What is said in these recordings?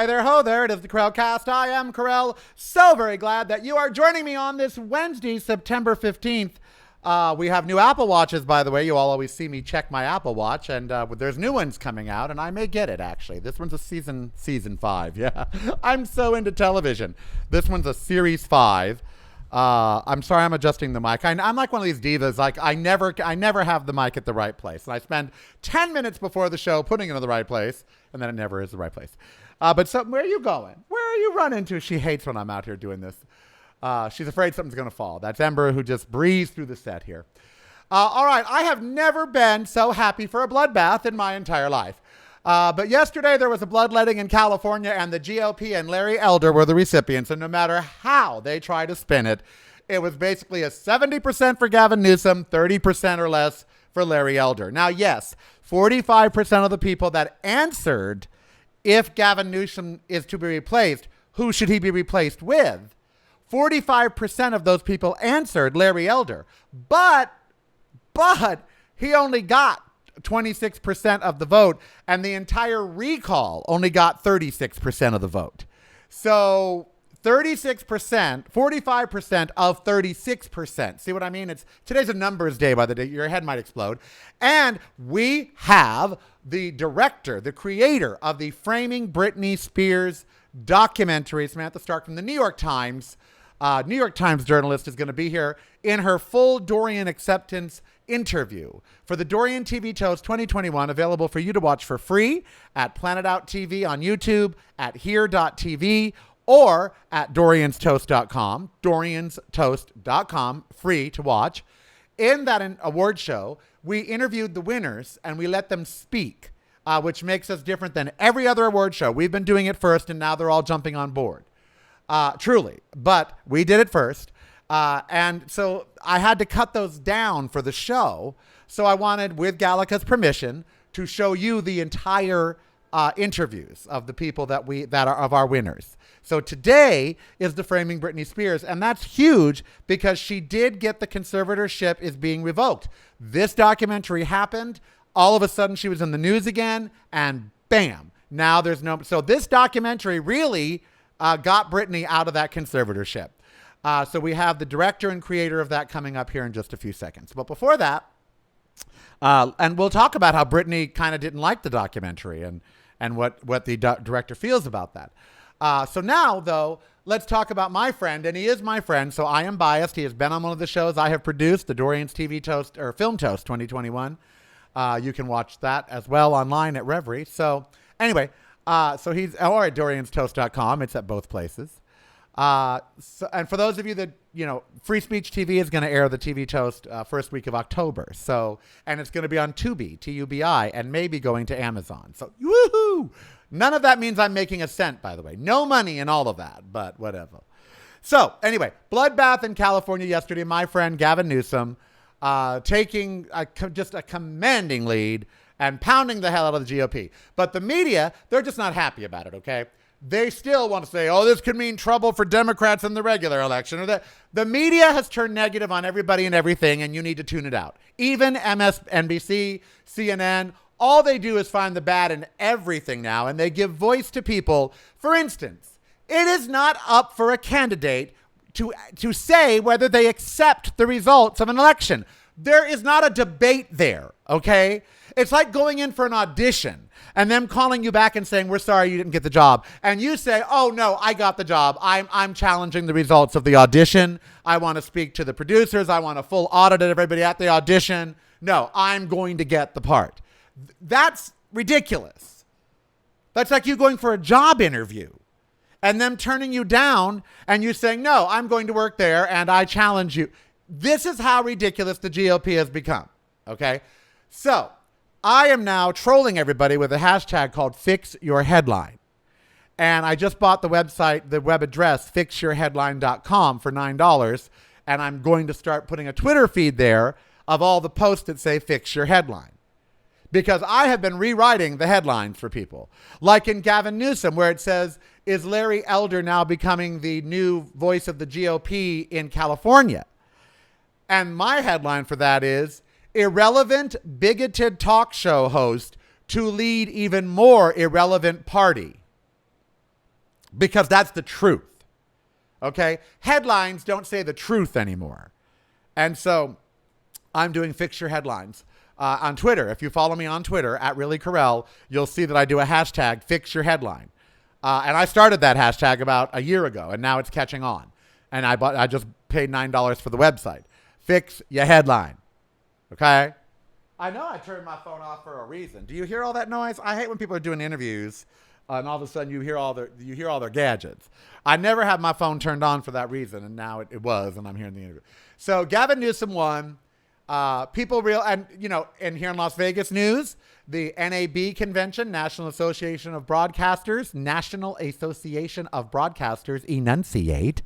Hi there, ho there. It is the Karelcast. I am Karel. So very glad that you are joining me on this Wednesday, September 15th. We have new Apple Watches, by the way. You all always see me check my Apple Watch, and there's new ones coming out, and I may get it, actually. This one's a season 5, yeah. I'm so into television. This one's a series 5. I'm sorry I'm adjusting the mic. I'm like one of these divas. Like I never have the mic at the right place. And I spend 10 minutes before the show putting it in the right place, and then it never is the right place. But so, where are you going? Where are you running to? She hates when I'm out here doing this. She's afraid something's going to fall. That's Ember, who just breezed through the set here. All right. I have never been so happy for a bloodbath in my entire life. But yesterday there was a bloodletting in California, and the GOP and Larry Elder were the recipients. And no matter how they try to spin it, it was basically a 70% for Gavin Newsom, 30% or less for Larry Elder. Now, yes, 45% of the people that answered, if Gavin Newsom is to be replaced, who should he be replaced with? 45% of those people answered Larry Elder. But he only got 26% of the vote, and the entire recall only got 36% of the vote. So 36%, 45% of 36%. See what I mean? Today's a numbers day, by the day. Your head might explode. And we have the director, the creator of the Framing Britney Spears documentary, Samantha Stark from the New York Times. New York Times journalist is going to be here in her full Dorian acceptance interview for the Dorian TV Toast 2021, available for you to watch for free at Planet Out TV on YouTube, at here.tv, or at dorianstoast.com, dorianstoast.com, free to watch. In that award show, we interviewed the winners and we let them speak, which makes us different than every other award show. We've been doing it first, and now they're all jumping on board. Truly. But we did it first. And so I had to cut those down for the show. So I wanted, with Gallica's permission, to show you the entire interviews of the people that are of our winners. So today is the Framing Britney Spears, and that's huge because she did get the conservatorship is being revoked. This documentary happened. All of a sudden she was in the news again, and bam, now there's no. So this documentary really got Britney out of that conservatorship. So we have the director and creator of that coming up here in just a few seconds. But before that, and we'll talk about how Britney kind of didn't like the documentary and what the director feels about that. So now, though, let's talk about my friend, and he is my friend, so I am biased. He has been on one of the shows I have produced, the Dorian's TV Toast or Film Toast 2021. You can watch that as well online at Reverie. So anyway, so he's or at dorianstoast.com. It's at both places. And for those of you that, Free Speech TV is going to air the TV Toast first week of October. So, and it's going to be on Tubi, Tubi, and maybe going to Amazon. So, woohoo! None of that means I'm making a cent, by the way. No money in all of that, but whatever. So, anyway, bloodbath in California yesterday. My friend Gavin Newsom taking just a commanding lead and pounding the hell out of the GOP. But the media, they're just not happy about it, okay? They still want to say, oh, this could mean trouble for Democrats in the regular election. Or that the media has turned negative on everybody and everything, and you need to tune it out. Even MSNBC, CNN, all they do is find the bad in everything now, and they give voice to people. For instance, it is not up for a candidate to say whether they accept the results of an election. There is not a debate there, okay? It's like going in for an audition and them calling you back and saying, we're sorry you didn't get the job. And you say, oh, no, I got the job. I'm challenging the results of the audition. I want to speak to the producers. I want a full audit of everybody at the audition. No, I'm going to get the part. That's ridiculous. That's like you going for a job interview and them turning you down and you saying, no, I'm going to work there and I challenge you. This is how ridiculous the GOP has become, okay? So I am now trolling everybody with a hashtag called FixYourHeadline. And I just bought the website, the web address, fixyourheadline.com for $9. And I'm going to start putting a Twitter feed there of all the posts that say Fix Your Headline. Because I have been rewriting the headlines for people. Like in Gavin Newsom, where it says, is Larry Elder now becoming the new voice of the GOP in California? And my headline for that is, irrelevant, bigoted talk show host to lead even more irrelevant party. because that's the truth. Okay? Headlines don't say the truth anymore. And so I'm doing Fix Your Headlines on Twitter. If you follow me on Twitter at Really Karel, you'll see that I do a hashtag Fix Your Headline. And I started that hashtag about a year ago, and now it's catching on. And I just paid $9 for the website. Fix your headline. Okay? I know I turned my phone off for a reason. Do you hear all that noise? I hate when people are doing interviews and all of a sudden you hear all their gadgets. I never had my phone turned on for that reason, and now it was, and I'm hearing the interview. So Gavin Newsom won. And here in Las Vegas news, the NAB convention, National Association of Broadcasters, enunciate.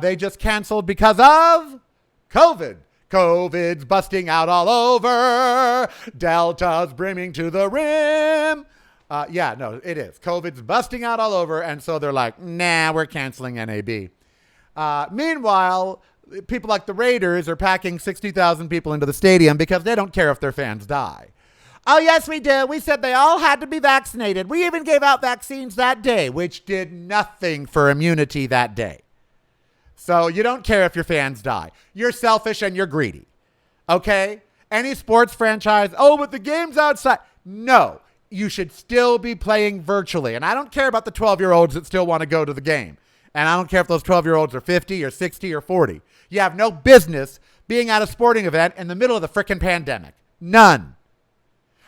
They just canceled because of COVID. COVID's busting out all over. Delta's brimming to the rim. It is. COVID's busting out all over. And so they're like, nah, we're canceling NAB. Meanwhile, people like the Raiders are packing 60,000 people into the stadium because they don't care if their fans die. Oh, yes, we do. We said they all had to be vaccinated. We even gave out vaccines that day, which did nothing for immunity that day. So you don't care if your fans die. You're selfish and you're greedy. Okay? Any sports franchise, but the game's outside. No, you should still be playing virtually. And I don't care about the 12-year-olds that still want to go to the game. And I don't care if those 12-year-olds are 50 or 60 or 40. You have no business being at a sporting event in the middle of the frickin' pandemic. None.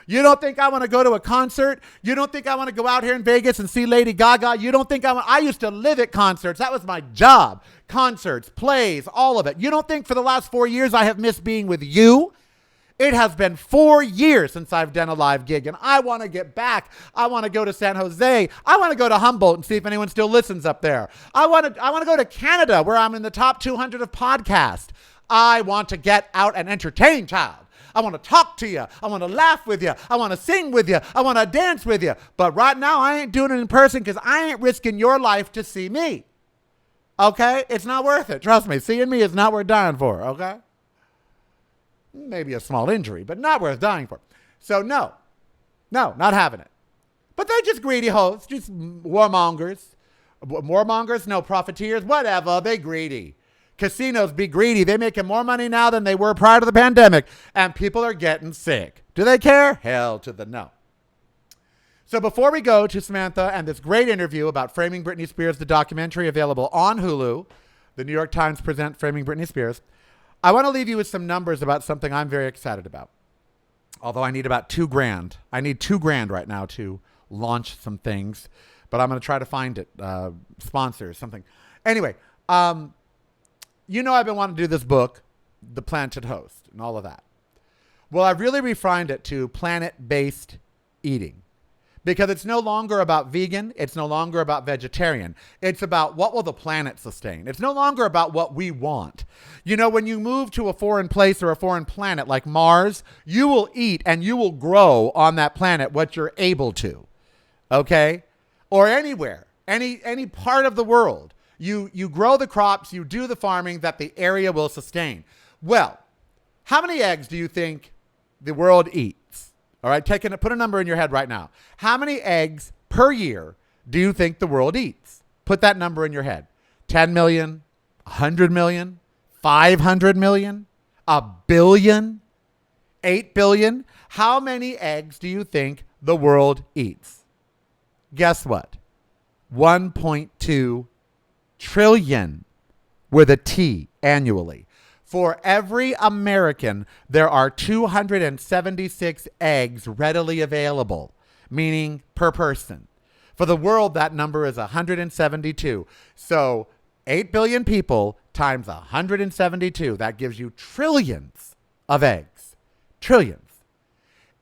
You don't think I want to go to a concert? You don't think I want to go out here in Vegas and see Lady Gaga? You don't think I used to live at concerts. That was my job. Concerts, plays, all of it. You don't think for the last 4 years I have missed being with you? It has been 4 years since I've done a live gig, and I want to get back. I want to go to San Jose. I want to go to Humboldt and see if anyone still listens up there. I want to go to Canada, where I'm in the top 200 of podcasts. I want to get out and entertain, child. I want to talk to you. I want to laugh with you. I want to sing with you. I want to dance with you. But right now, I ain't doing it in person because I ain't risking your life to see me. Okay? It's not worth it. Trust me. Seeing me is not worth dying for. Okay? Maybe a small injury, but not worth dying for. So no, not having it. But they're just greedy hosts, just warmongers. Warmongers? No, profiteers? Whatever. They greedy. Casinos be greedy. They're making more money now than they were prior to the pandemic, and people are getting sick. Do they care? Hell to the no. So before we go to Samantha and this great interview about Framing Britney Spears, the documentary available on Hulu, the New York Times present Framing Britney Spears, I want to leave you with some numbers about something I'm very excited about. Although I need about $2,000. I need $2,000 right now to launch some things, but I'm going to try to find it. Sponsors, something. Anyway, I've been wanting to do this book, The Planted Host, and all of that. Well, I've really refined it to planet-based eating because it's no longer about vegan. It's no longer about vegetarian. It's about what will the planet sustain. It's no longer about what we want. When you move to a foreign place or a foreign planet like Mars, you will eat and you will grow on that planet what you're able to. Okay? Or anywhere, any part of the world. You grow the crops, you do the farming that the area will sustain. Well, how many eggs do you think the world eats? All right, put a number in your head right now. How many eggs per year do you think the world eats? Put that number in your head. 10 million, 100 million, 500 million, a billion, 8 billion. How many eggs do you think the world eats? Guess what? 1.2 trillion with a T annually. For every American, there are 276 eggs readily available, meaning per person. For the world, that number is 172. So 8 billion people times 172, that gives you trillions of eggs. Trillions.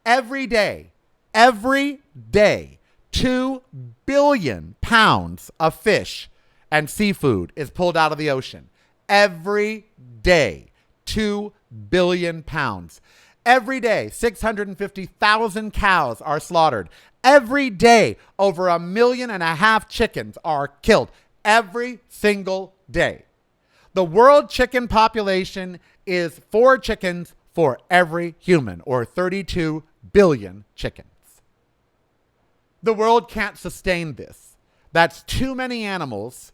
Every day, 2 billion pounds of fish and seafood is pulled out of the ocean. Every day, 2 billion pounds. Every day, 650,000 cows are slaughtered. Every day, over 1.5 million chickens are killed. Every single day. The world chicken population is 4 chickens for every human, or 32 billion chickens. The world can't sustain this. That's too many animals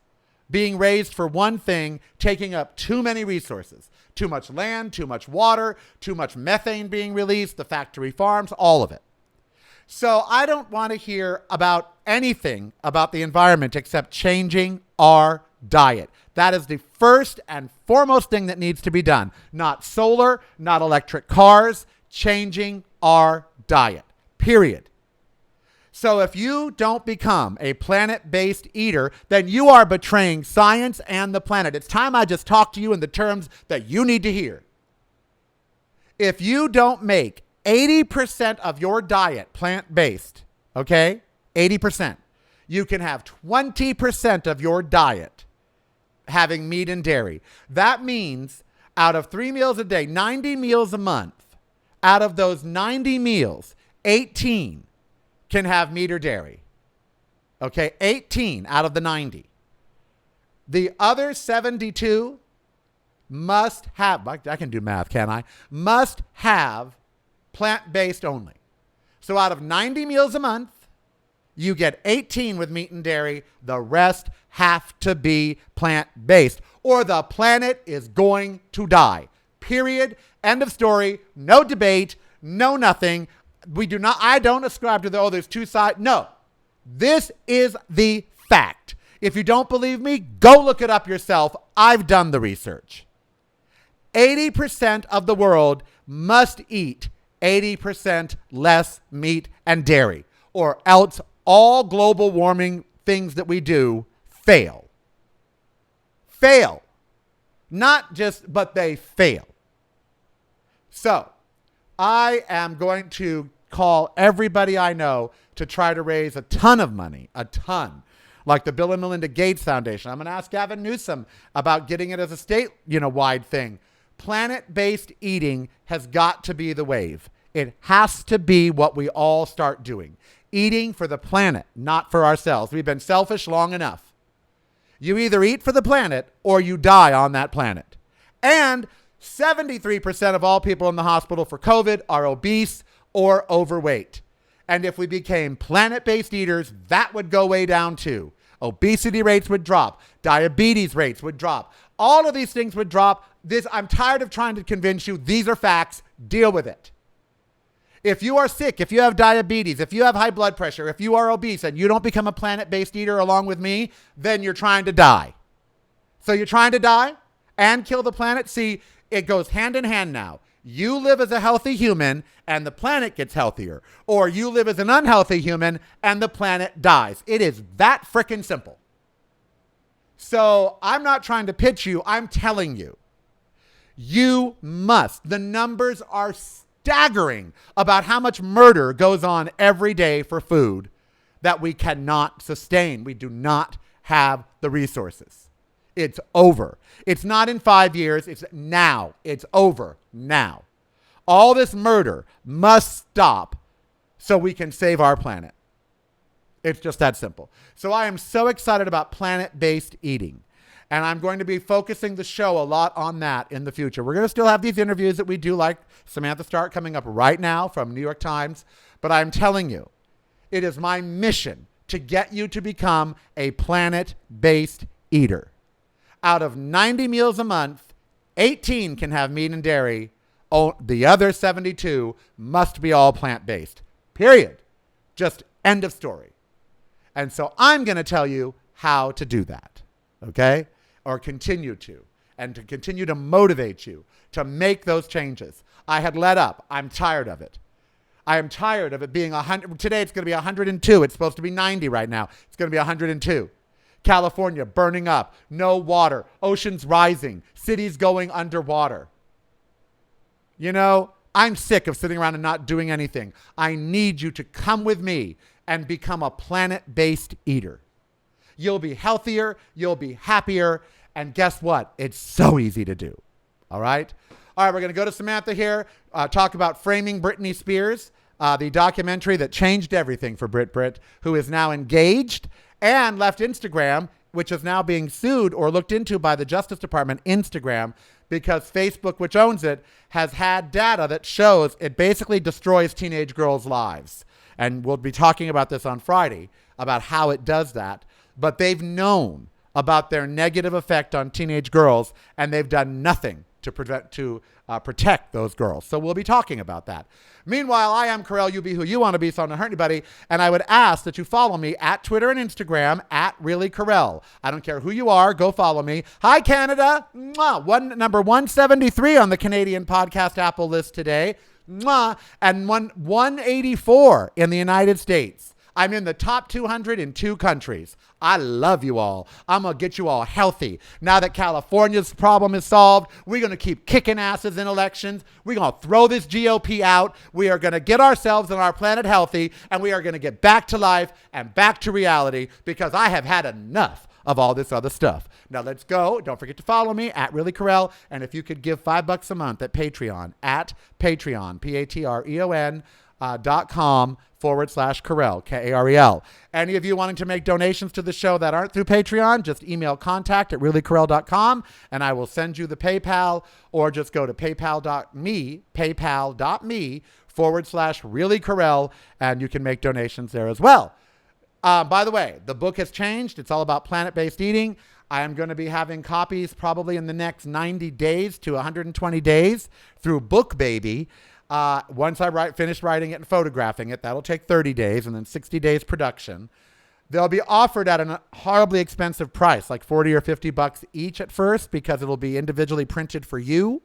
being raised for one thing, taking up too many resources. Too much land, too much water, too much methane being released, the factory farms, all of it. So I don't want to hear about anything about the environment except changing our diet. That is the first and foremost thing that needs to be done. Not solar, not electric cars, changing our diet, period. So if you don't become a planet-based eater, then you are betraying science and the planet. It's time I just talk to you in the terms that you need to hear. If you don't make 80% of your diet plant-based, okay, 80%, you can have 20% of your diet having meat and dairy. That means out of 3 meals a day, 90 meals a month, out of those 90 meals, 18 can have meat or dairy. Okay, 18 out of the 90. The other 72 must have, I can do math, can't I? Must have plant-based only. So out of 90 meals a month, you get 18 with meat and dairy. The rest have to be plant-based, or the planet is going to die. Period. End of story. No debate. No nothing. I don't ascribe to there's two sides. No, this is the fact. If you don't believe me, go look it up yourself. I've done the research. 80% of the world must eat 80% less meat and dairy, or else all global warming things that we do fail. Fail. Not just, but they fail. So I am going to call everybody I know to try to raise a ton of money, a ton, like the Bill and Melinda Gates Foundation. I'm going to ask Gavin Newsom about getting it as a state-wide thing. Planet-based eating has got to be the wave. It has to be what we all start doing. Eating for the planet, not for ourselves. We've been selfish long enough. You either eat for the planet or you die on that planet. And 73% of all people in the hospital for COVID are obese or overweight. And if we became planet-based eaters, that would go way down too. Obesity rates would drop. Diabetes rates would drop. All of these things would drop. I'm tired of trying to convince you. These are facts. Deal with it. If you are sick, if you have diabetes, if you have high blood pressure, if you are obese and you don't become a planet-based eater along with me, then you're trying to die. So you're trying to die and kill the planet? See, it goes hand in hand now. You live as a healthy human and the planet gets healthier. Or you live as an unhealthy human and the planet dies. It is that freaking simple. So I'm not trying to pitch you. I'm telling you. You must. The numbers are staggering about how much murder goes on every day for food that we cannot sustain. We do not have the resources. It's over. It's not in 5 years. It's now. It's over now. All this murder must stop so we can save our planet. It's just that simple. So I am so excited about planet-based eating. And I'm going to be focusing the show a lot on that in the future. We're going to still have these interviews that we do, like Samantha Stark coming up right now from New York Times. But I'm telling you, it is my mission to get you to become a planet-based eater. Out of 90 meals a month, 18 can have meat and dairy. The other 72 must be all plant-based. Period. Just end of story. And so I'm going to tell you how to do that. Okay? Or continue to. And to continue to motivate you to make those changes. I had let up. I'm tired of it. I am tired of it being 100. Today it's going to be 102. It's supposed to be 90 right now. It's going to be 102. California burning up, no water, oceans rising, cities going underwater. You know, I'm sick of sitting around and not doing anything. I need you to come with me and become a planet-based eater. You'll be healthier, you'll be happier, and guess what? It's so easy to do. All right? All right, we're going to go to Samantha here, talk about Framing Britney Spears, the documentary that changed everything for Brit, who is now engaged and left Instagram, which is now being sued or looked into by the Justice Department, Instagram, because Facebook, which owns it, has had data that shows it basically destroys teenage girls' lives. And we'll be talking about this on Friday, about how it does that. but they've known about their negative effect on teenage girls, and they've done nothing to protect those girls. So we'll be talking about that. Meanwhile, I am Karel. You be who you want to be, so I don't hurt anybody. And I would ask that you follow me at Twitter and Instagram at reallykarel. I don't care who you are. Go follow me. Hi, Canada. Mwah. Number 173 on the Canadian Podcast Apple list today. Mwah. And 184 in the United States. I'm in the top 200 in 2 countries. I love you all. I'm going to get you all healthy. Now that California's problem is solved, we're going to keep kicking asses in elections. We're going to throw this GOP out. We are going to get ourselves and our planet healthy, and we are going to get back to life and back to reality, because I have had enough of all this other stuff. Now let's go. Don't forget to follow me at reallykarel. And if you could give $5 a month at Patreon, Patreon, patreon.com/Karel, Karel. Any of you wanting to make donations to the show that aren't through Patreon, just email contact@reallykarel.com and I will send you the PayPal, or just go to paypal.me/reallykarel, and you can make donations there as well. By the way, the book has changed. It's all about plant-based eating. I am going to be having copies probably in the next 90 days to 120 days through BookBaby. Once I finish writing it and photographing it, that'll take 30 days and then 60 days production. They'll be offered at a horribly expensive price, like 40 or 50 bucks each at first, because it'll be individually printed for you.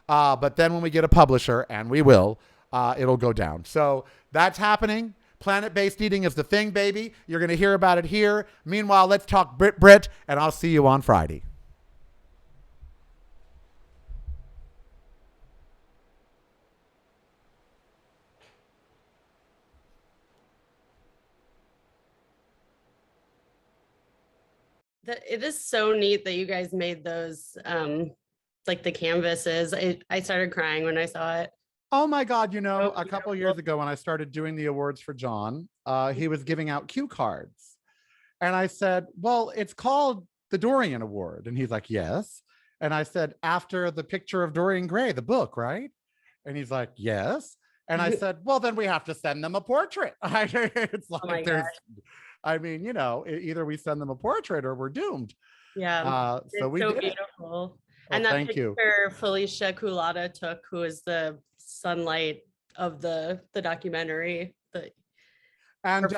But then when we get a publisher, and we will, it'll go down. So that's happening. Planet-based eating is the thing, baby. You're going to hear about it here. Meanwhile, let's talk Brit, and I'll see you on Friday. It is so neat that you guys made those, like the canvases. I started crying when I saw it. Oh my God. So A couple of beautiful. years ago when I started doing the awards for John, he was giving out cue cards. And I said, well, it's called the Dorian Award. And he's like, yes. And I said, after the picture of Dorian Gray, the book, right? And he's like, yes. And I said, well, then we have to send them a portrait. It's Oh my like gosh. either we send them a portrait or we're doomed. Yeah. So It's we so did it. beautiful. Oh, And that thank you. picture Felicia Culata took, who is the sunlight of the documentary. And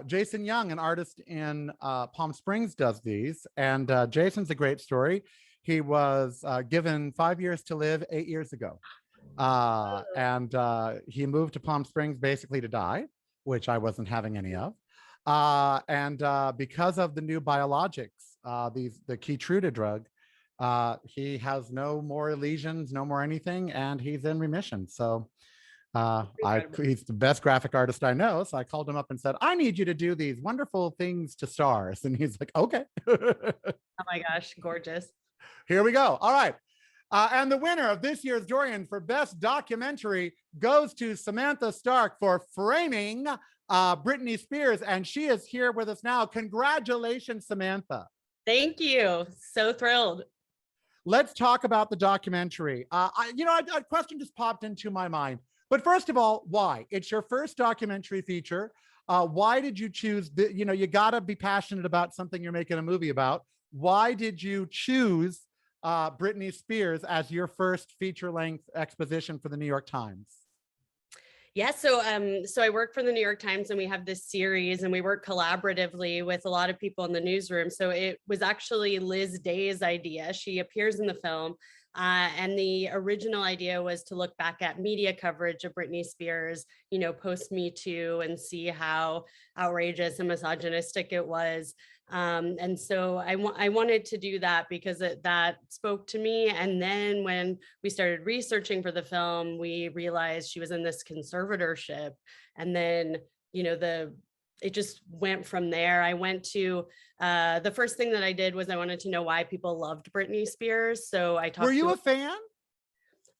Jason Young, an artist in Palm Springs, does these. And Jason's a great story. He was given 5 years to live 8 years ago. And he moved to Palm Springs basically to die, which I wasn't having any of. And because of the new biologics, the Keytruda drug, he has no more lesions, no more anything, and he's in remission. So he's the best graphic artist I know. So I called him up and said, I need you to do these wonderful things to stars. And he's like, okay. Oh my gosh, gorgeous. Here we go. All right. And the winner of this year's Dorian for Best Documentary goes to Samantha Stark for Framing Britney Spears. And she is here with us now. Congratulations, Samantha. Thank you. So thrilled. Let's talk about the documentary. A question just popped into my mind. But first of all, why? It's your first documentary feature. Why did you choose you got to be passionate about something you're making a movie about. Why did you choose Britney Spears as your first feature-length exposition for the New York Times? Yeah, so I work for the New York Times, and we have this series, and we work collaboratively with a lot of people in the newsroom. So it was actually Liz Day's idea. She appears in the film, and the original idea was to look back at media coverage of Britney Spears, post Me Too, and see how outrageous and misogynistic it was. And so I wanted to do that because that spoke to me. And then when we started researching for the film, we realized she was in this conservatorship. And then, it just went from there. I went to the first thing that I did was I wanted to know why people loved Britney Spears. So I talked. Were you a fan?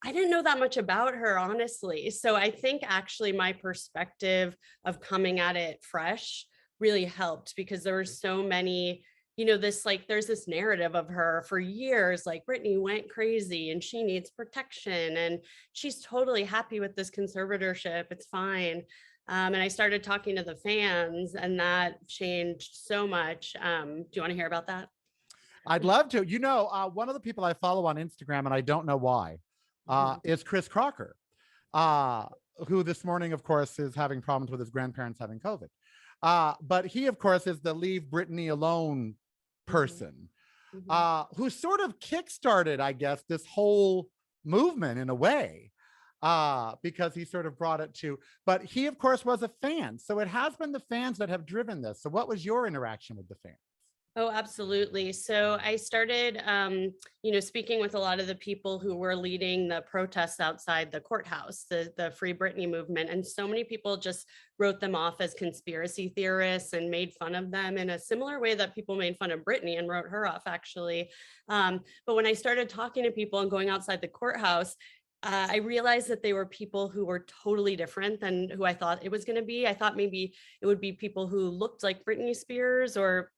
I didn't know that much about her, honestly. So I think actually my perspective of coming at it fresh really helped, because there were so many, there's this narrative of her for years, like Britney went crazy and she needs protection and she's totally happy with this conservatorship. It's fine. And I started talking to the fans, and that changed so much. Do you want to hear about that? I'd love to. One of the people I follow on Instagram, and I don't know why, is Chris Crocker, uh, who this morning, of course, is having problems with his grandparents having COVID. But he, of course, is the Leave Britney Alone Mhm, person, mhm. who sort of kickstarted, I guess, this whole movement in a way, because he sort of brought it to, but he, of course, was a fan. So it has been the fans that have driven this. So what was your interaction with the fans? Oh, absolutely. So I started, speaking with a lot of the people who were leading the protests outside the courthouse, the Free Britney movement, and so many people just wrote them off as conspiracy theorists and made fun of them in a similar way that people made fun of Britney and wrote her off, actually. But when I started talking to people and going outside the courthouse, I realized that they were people who were totally different than who I thought it was going to be. I thought maybe it would be people who looked like Britney Spears or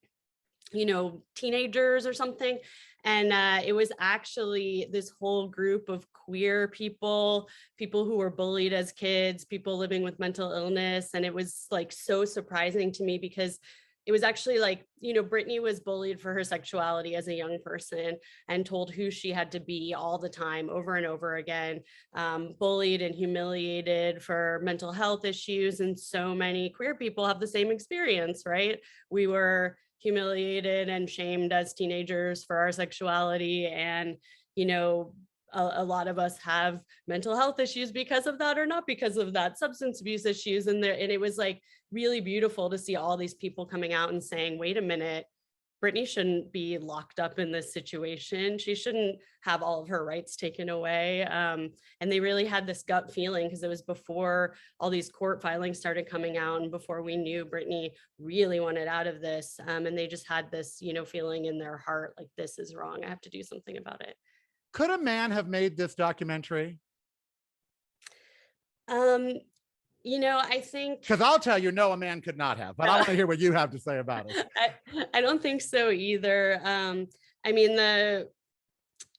teenagers or something. And it was actually this whole group of queer people, people who were bullied as kids, people living with mental illness. And it was like so surprising to me because it was actually like, Britney was bullied for her sexuality as a young person and told who she had to be all the time, over and over again, bullied and humiliated for mental health issues. And so many queer people have the same experience, right? We were humiliated and shamed as teenagers for our sexuality, and you know a lot of us have mental health issues because of that, or not because of that, substance abuse issues, and it was like really beautiful to see all these people coming out and saying, wait a minute, Britney shouldn't be locked up in this situation. She shouldn't have all of her rights taken away. And they really had this gut feeling because it was before all these court filings started coming out and before we knew Britney really wanted out of this. And they just had this, feeling in their heart, like, this is wrong. I have to do something about it. Could a man have made this documentary? Um, I think Because I'll tell you, no, a man could not have. But I no, want to hear what you have to say about it. I don't think so either. I mean,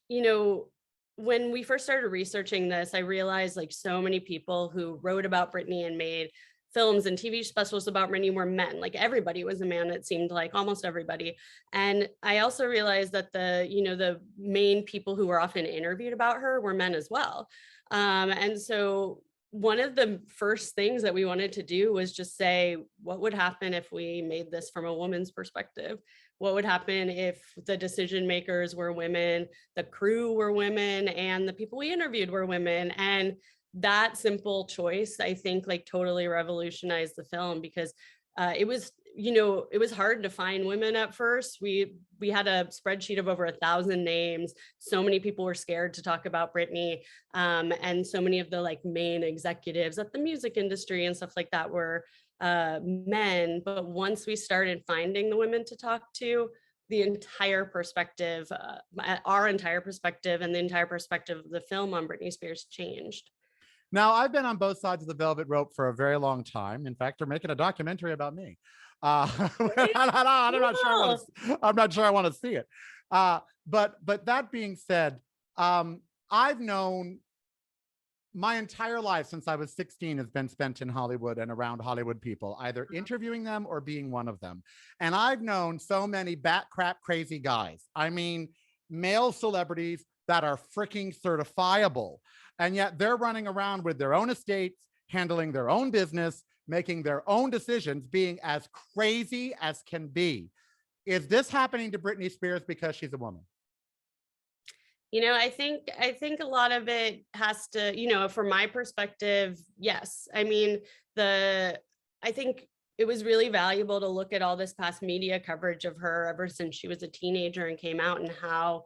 you know, when we first started researching this, I realized like so many people who wrote about Britney and made films and TV specials about Britney were men. Like everybody was a man, it seemed like, almost everybody. And I also realized that the main people who were often interviewed about her were men as well. And so one of the first things that we wanted to do was just say, what would happen if we made this from a woman's perspective? What would happen if the decision makers were women, the crew were women, and the people we interviewed were women? And that simple choice, I think, like totally revolutionized the film, because it was hard to find women at first. We had a spreadsheet of over 1,000 names. So many people were scared to talk about Britney, and so many of the like main executives at the music industry and stuff like that were men. But once we started finding the women to talk to, the entire perspective, our entire perspective, and the entire perspective of the film on Britney Spears changed. Now, I've been on both sides of the velvet rope for a very long time. In fact, they're making a documentary about me. Really? I'm not sure I want Cool. to. I'm not sure I want to see it. But that being said, I've known my entire life since I was 16 has been spent in Hollywood and around Hollywood people, either interviewing them or being one of them. And I've known so many bat crap crazy guys. I mean, male celebrities that are freaking certifiable. And yet they're running around with their own estates, handling their own business, making their own decisions, being as crazy as can be. Is this happening to Britney Spears because she's a woman? I think a lot of it has to, from my perspective, yes. I mean, I think it was really valuable to look at all this past media coverage of her ever since she was a teenager and came out, and how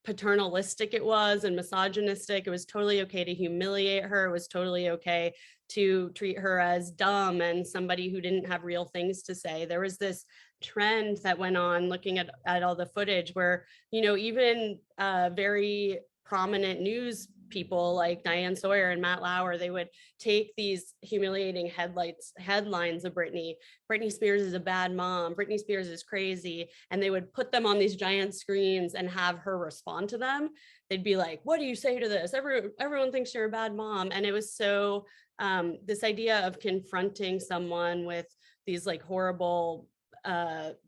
paternalistic it was and misogynistic. It was totally okay to humiliate her. It was totally okay to treat her as dumb and somebody who didn't have real things to say. There was this trend that went on, looking at all the footage, where even very prominent news people like Diane Sawyer and Matt Lauer, they would take these humiliating headlines of Britney Spears is a bad mom, Britney Spears is crazy, and they would put them on these giant screens and have her respond to them. They'd be like, what do you say to this? Everyone thinks you're a bad mom. And it was so this idea of confronting someone with these like horrible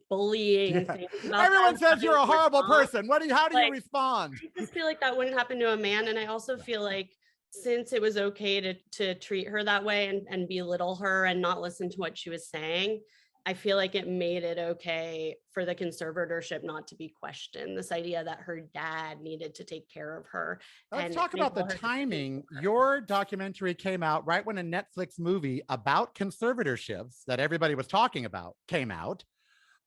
bullying things about everyone them, says you're a horrible person. How do you like, respond? I just feel like that wouldn't happen to a man. And I also feel like since it was okay to treat her that way and belittle her and not listen to what she was saying, I feel like it made it okay for the conservatorship not to be questioned. This idea that her dad needed to take care of her. Let's talk about the timing. Your documentary came out right when a Netflix movie about conservatorships that everybody was talking about came out.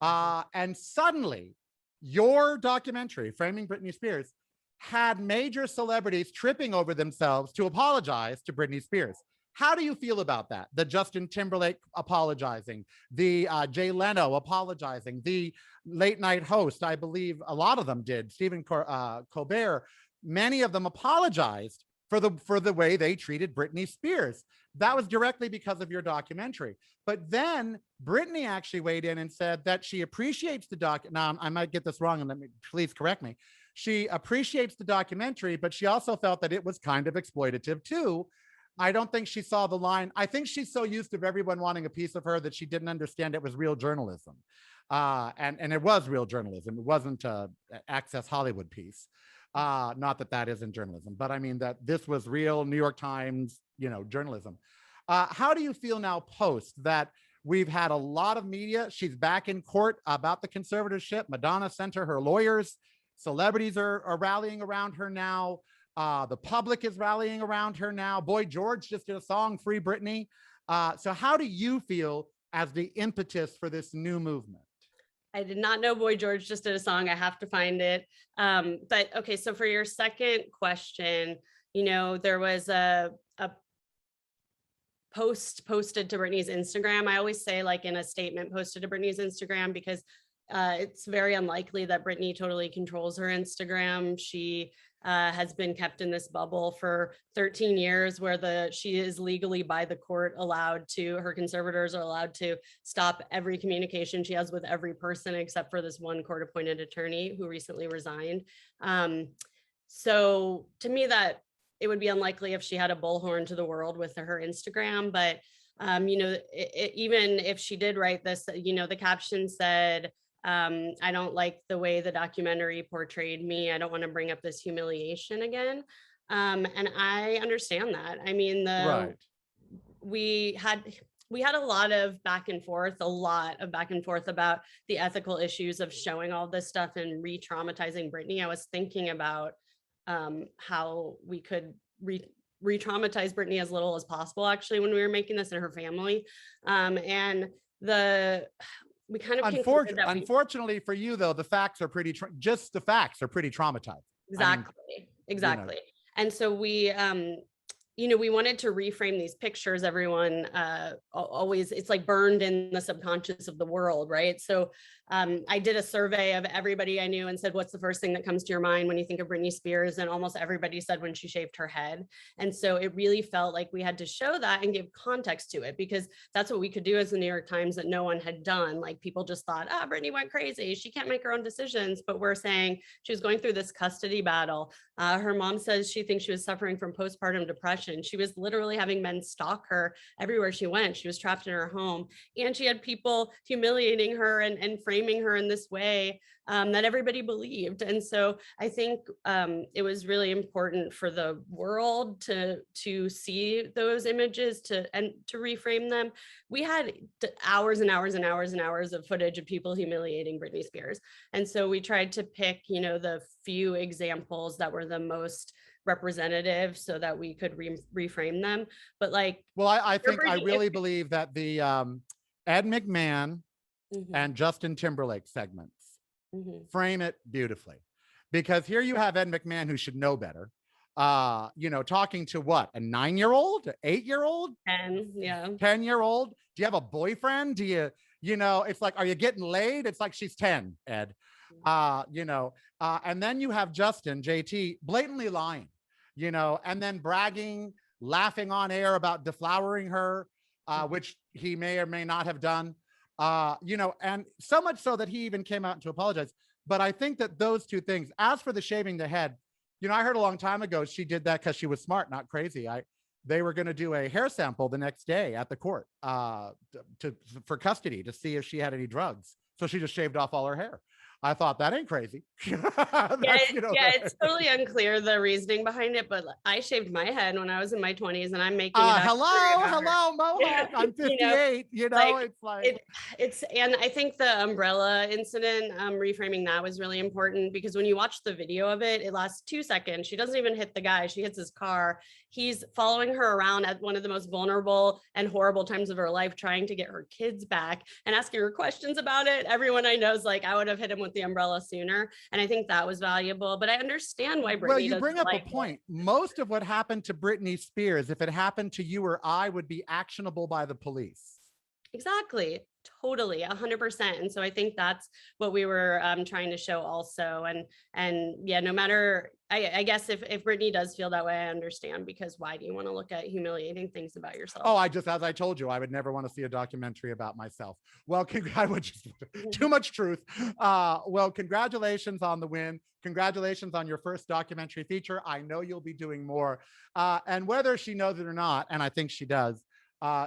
And suddenly, your documentary, Framing Britney Spears, had major celebrities tripping over themselves to apologize to Britney Spears. How do you feel about that? The Justin Timberlake apologizing, the Jay Leno apologizing, the late night host, I believe a lot of them did, Stephen Colbert, many of them apologized for the way they treated Britney Spears. That was directly because of your documentary. But then Britney actually weighed in and said that she appreciates the doc. Now, I might get this wrong, and please correct me. She appreciates the documentary, but she also felt that it was kind of exploitative too. I don't think she saw the line. I think she's so used to everyone wanting a piece of her that she didn't understand it was real journalism. And it was real journalism. It wasn't an Access Hollywood piece. Not that that isn't journalism, but I mean that this was real New York Times, journalism. How do you feel now post that we've had a lot of media? She's back in court about the conservatorship. Madonna sent her lawyers. Celebrities are rallying around her now. The public is rallying around her now. Boy George just did a song, Free Britney. So how do you feel as the impetus for this new movement? I did not know Boy George just did a song. I have to find it. But okay, so for your second question, there was a post posted to Britney's Instagram. I always say like in a statement posted to Britney's Instagram because it's very unlikely that Britney totally controls her Instagram. She has been kept in this bubble for 13 years where she is legally by the court her conservators are allowed to stop every communication she has with every person except for this one court appointed attorney who recently resigned. So to me that it would be unlikely if she had a bullhorn to the world with her Instagram, but even if she did write this, the caption said, I don't like the way the documentary portrayed me. I don't want to bring up this humiliation again. And I understand that. I mean, right. we had a lot of back and forth about the ethical issues of showing all this stuff and re-traumatizing Britney. I was thinking about how we could re-traumatize Britney as little as possible, actually, when we were making this, and her family. We kind of unfortunately for you though, the facts are pretty traumatizing. Exactly. And so we we wanted to reframe these pictures. Everyone always, it's like burned in the subconscious of the world, right? So I did a survey of everybody I knew and said, what's the first thing that comes to your mind when you think of Britney Spears? And almost everybody said when she shaved her head. And so it really felt like we had to show that and give context to it, because that's what we could do as the New York Times that no one had done. Like people just thought, Britney went crazy. She can't make her own decisions. But we're saying she was going through this custody battle. Her mom says she thinks she was suffering from postpartum depression. She was literally having men stalk her everywhere she went. She was trapped in her home, and she had people humiliating her and framing her in this way that everybody believed. And so I think it was really important for the world to see those images and to reframe them. We had hours and hours and hours and hours of footage of people humiliating Britney Spears. And so we tried to pick, the few examples that were the most representative so that we could reframe them. But I really believe that the Ed McMahon and Justin Timberlake segments frame it beautifully, because here you have Ed McMahon, who should know better, talking to what, a 9-year-old, 8-year-old, 10-year-old. Do you have a boyfriend? Do you, it's like, are you getting laid? It's like, she's 10, Ed. And then you have Justin, JT, blatantly lying. and then bragging, laughing on air about deflowering her, which he may or may not have done, and so much so that he even came out to apologize. But I think that those two things, as for the shaving the head, I heard a long time ago she did that because she was smart, not crazy. They were going to do a hair sample the next day at the court for custody to see if she had any drugs. So she just shaved off all her hair. I thought, that ain't crazy. It's totally unclear the reasoning behind it, but I shaved my head when I was in my 20s, and I'm making hello, Mohawk. I'm 58. It's like and I think the umbrella incident, reframing that was really important, because when you watch the video of it, it lasts 2 seconds. She doesn't even hit the guy. She hits his car. He's following her around at one of the most vulnerable and horrible times of her life, trying to get her kids back and asking her questions about it. Everyone I know is like, I would have hit him with the umbrella sooner. And I think that was valuable, but I understand why Britney Well, you bring up a point. Most of what happened to Britney Spears, if it happened to you or I, would be actionable by the police. Exactly. Totally. 100%. And so I think that's what we were trying to show also. And yeah, no matter, I guess if Britney does feel that way, I understand, because why do you want to look at humiliating things about yourself? Oh, as I told you, I would never want to see a documentary about myself. Well, I would just, too much truth. Well, congratulations on the win. Congratulations on your first documentary feature. I know you'll be doing more. And whether she knows it or not, and I think she does,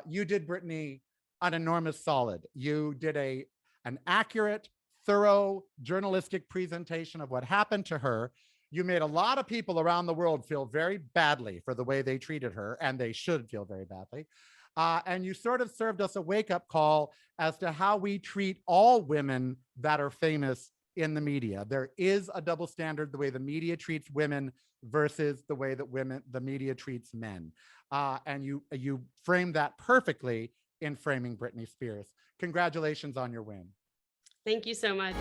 you did Britney an enormous solid. You did an accurate, thorough journalistic presentation of what happened to her. You made a lot of people around the world feel very badly for the way they treated her, and they should feel very badly. And you sort of served us a wake-up call as to how we treat all women that are famous in the media. There is a double standard, the way the media treats women versus the way that the media treats men. And you framed that perfectly in framing Britney Spears. Congratulations on your win. Thank you so much.